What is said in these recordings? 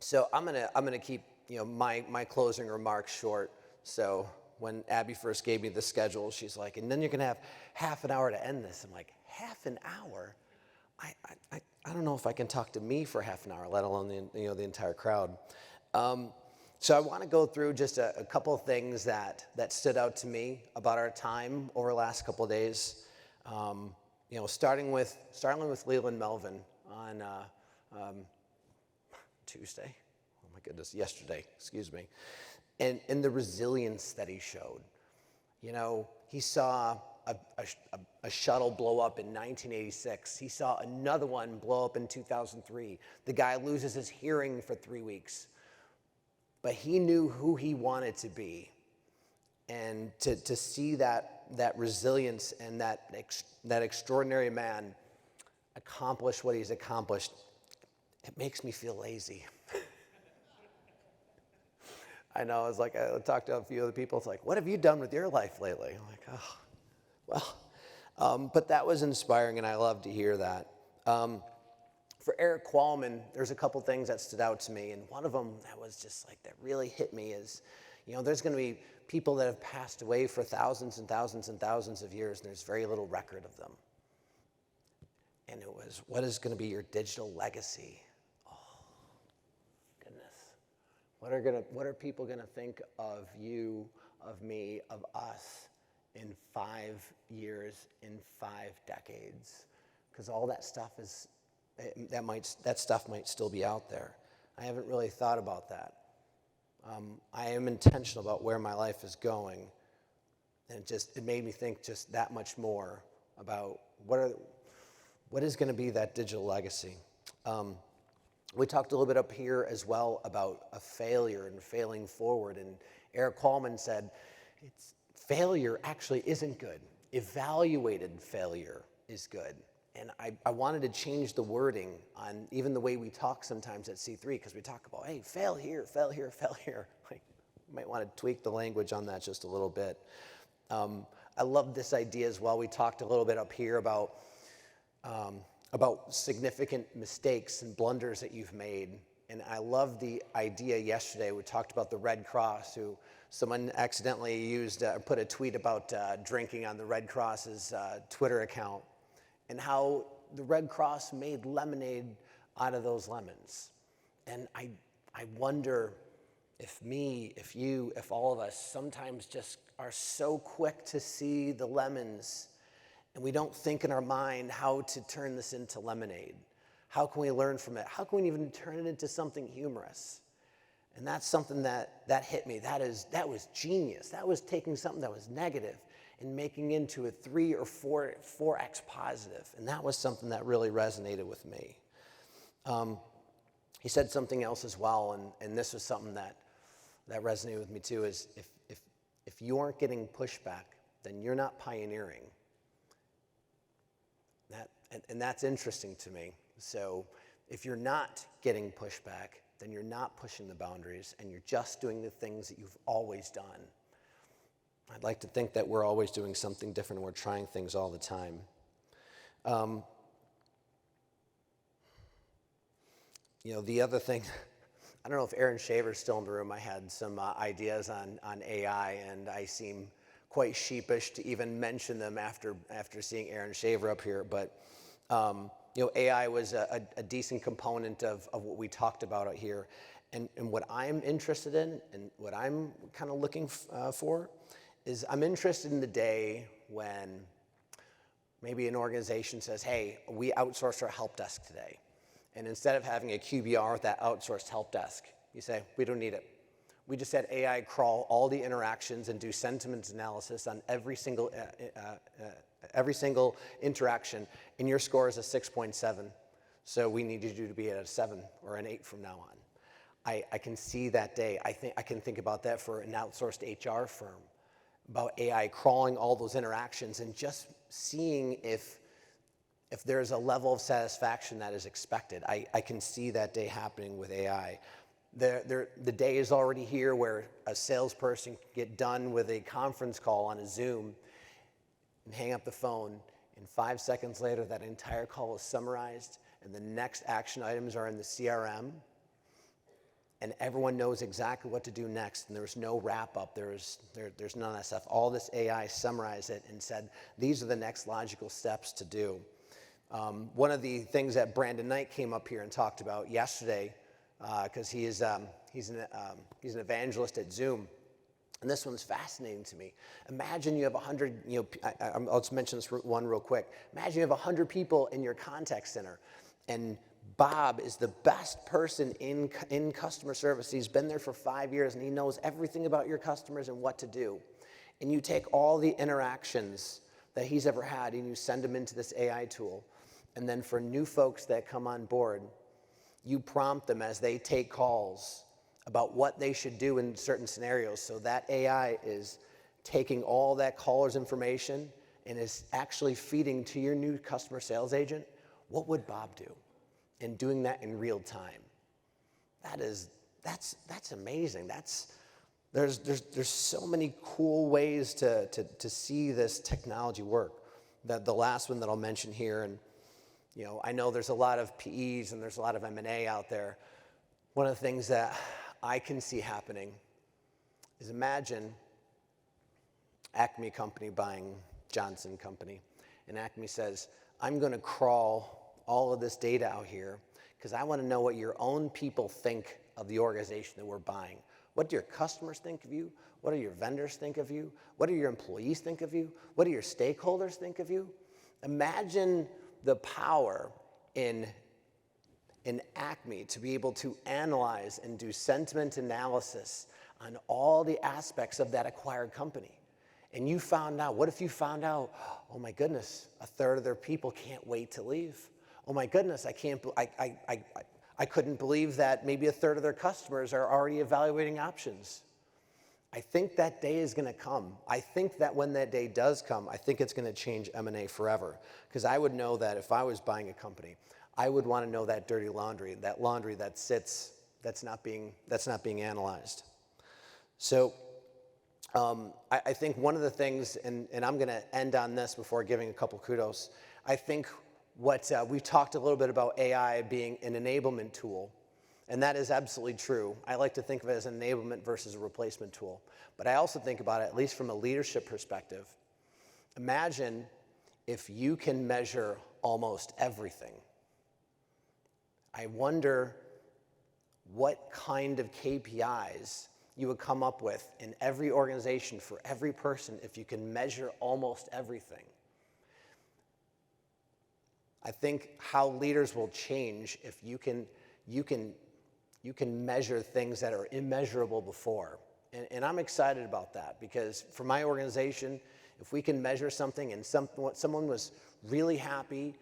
So I'm gonna keep my closing remarks short. So when Abby first gave me the schedule, she's like, and then you're gonna have half an hour to end this. I'm like, half an hour? I don't know if I can talk to me for half an hour, let alone the entire crowd. So I want to go through just a couple of things that stood out to me about our time over the last couple of days. Starting with Leland Melvin on Tuesday. Oh my goodness, yesterday. Excuse me, and the resilience that he showed. He saw a shuttle blow up in 1986. He saw another one blow up in 2003. The guy loses his hearing for 3 weeks. But he knew who he wanted to be. And to see that resilience and that extraordinary man accomplish what he's accomplished, it makes me feel lazy. I know, I talked to a few other people, it's like, what have you done with your life lately? I'm like, oh, well. But that was inspiring, and I love to hear that. For Eric Qualman, there's a couple things that stood out to me, and one of them that was just that really hit me is, there's going to be people that have passed away for thousands and thousands and thousands of years, and there's very little record of them. And it was, what is going to be your digital legacy? Oh, goodness. What are people going to think of you, of me, of us in 5 years, in 5 decades? Because all that stuff is, that stuff might still be out there. I haven't really thought about that. I am intentional about where my life is going, and it made me think just that much more about what is going to be that digital legacy. We talked a little bit up here as well about a failure and failing forward, and Eric Qualman said, failure actually isn't good. Evaluated failure is good. And I wanted to change the wording on even the way we talk sometimes at C3, because we talk about, hey, fail here, fail here, fail here. You might want to tweak the language on that just a little bit. I love this idea as well. We talked a little bit up here about significant mistakes and blunders that you've made. And I love the idea yesterday. We talked about the Red Cross, who someone accidentally put a tweet about drinking on the Red Cross's Twitter account, and how the Red Cross made lemonade out of those lemons. And I wonder if me, if you, if all of us sometimes just are so quick to see the lemons, and we don't think in our mind how to turn this into lemonade. How can we learn from it? How can we even turn it into something humorous? And that's something that hit me. That was genius. That was taking something that was negative and making into a 3 or 4x positive. And that was something that really resonated with me. He said something else as well, and this was something that resonated with me too, is if you aren't getting pushback, then you're not pioneering. And that's interesting to me. So if you're not getting pushback, then you're not pushing the boundaries, and you're just doing the things that you've always done. I'd like to think that we're always doing something different, and we're trying things all the time. The other thing, I don't know if Aaron Shaver's still in the room. I had some ideas on AI, and I seem quite sheepish to even mention them after seeing Aaron Shaver up here. But AI was a decent component of what we talked about out here. And what I'm interested in, and what I'm kind of looking for, is I'm interested in the day when maybe an organization says, hey, we outsourced our help desk today. And instead of having a QBR with that outsourced help desk, you say, we don't need it. We just had AI crawl all the interactions and do sentiment analysis on every single interaction, and your score is a 6.7. So we need you to be at a 7 or an 8 from now on. I can see that day. I can think about that for an outsourced HR firm, about AI crawling all those interactions and just seeing if there's a level of satisfaction that is expected. I can see that day happening with AI. The day is already here where a salesperson can get done with a conference call on a Zoom and hang up the phone, and 5 seconds later that entire call is summarized, and the next action items are in the CRM, and everyone knows exactly what to do next, and there's no wrap up, there's none of that stuff. All this AI summarized it and said, these are the next logical steps to do. One of the things that Brandon Knight came up here and talked about yesterday, because he's an evangelist at Zoom, and this one's fascinating to me. Imagine you have 100, I'll just mention this one real quick. Imagine you have 100 people in your contact center, and Bob is the best person in customer service. He's been there for 5 years, and he knows everything about your customers and what to do. And you take all the interactions that he's ever had, and you send them into this AI tool. And then for new folks that come on board, you prompt them as they take calls about what they should do in certain scenarios. So that AI is taking all that caller's information and is actually feeding to your new customer sales agent, what would Bob do? And doing that in real time. That's amazing. There's so many cool ways to see this technology work. The last one that I'll mention here, and I know there's a lot of PEs and there's a lot of M&A out there. One of the things that I can see happening is, imagine Acme Company buying Johnson Company, and Acme says, I'm going to crawl all of this data out here because I want to know what your own people think of the organization that we're buying. What do your customers think of you? What do your vendors think of you? What do your employees think of you? What do your stakeholders think of you? Imagine the power in Acme to be able to analyze and do sentiment analysis on all the aspects of that acquired company. And you found out, what if you found out, oh my goodness, a third of their people can't wait to leave. Oh my goodness, I couldn't believe that maybe a third of their customers are already evaluating options. I think that day is going to come. I think that when that day does come, I think it's going to change M&A forever. Because I would know that if I was buying a company, I would want to know that dirty laundry that sits, that's not being analyzed. So I think one of the things, and I'm going to end on this before giving a couple kudos, I think we've talked a little bit about AI being an enablement tool, and that is absolutely true. I like to think of it as an enablement versus a replacement tool. But I also think about it, at least from a leadership perspective. Imagine if you can measure almost everything. I wonder what kind of KPIs you would come up with in every organization for every person if you can measure almost everything. I think how leaders will change if you can measure things that are immeasurable before. And I'm excited about that, because for my organization, if we can measure something and someone was really happy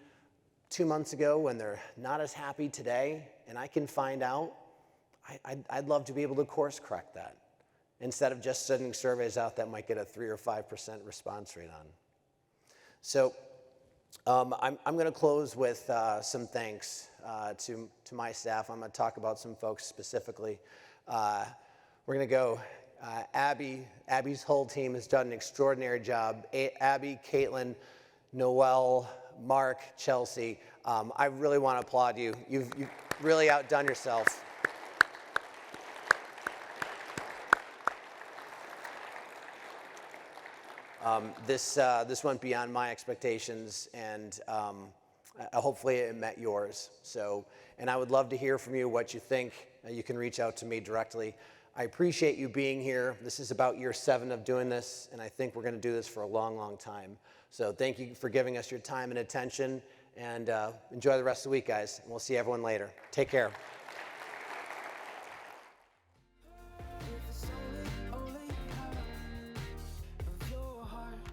2 months ago and they're not as happy today, and I can find out, I'd love to be able to course correct that instead of just sending surveys out that might get a 3 or 5% response rate on. So I'm going to close with some thanks to my staff. I'm going to talk about some folks specifically. We're going to go. Abby's whole team has done an extraordinary job. Abby, Caitlin, Noelle, Mark, Chelsea. I really want to applaud you. You've really outdone yourself. This went beyond my expectations, and hopefully it met yours. And I would love to hear from you what you think. You can reach out to me directly. I appreciate you being here. This is about year 7 of doing this, and I think we're going to do this for a long, long time. So thank you for giving us your time and attention, and enjoy the rest of the week, guys. And we'll see everyone later. Take care.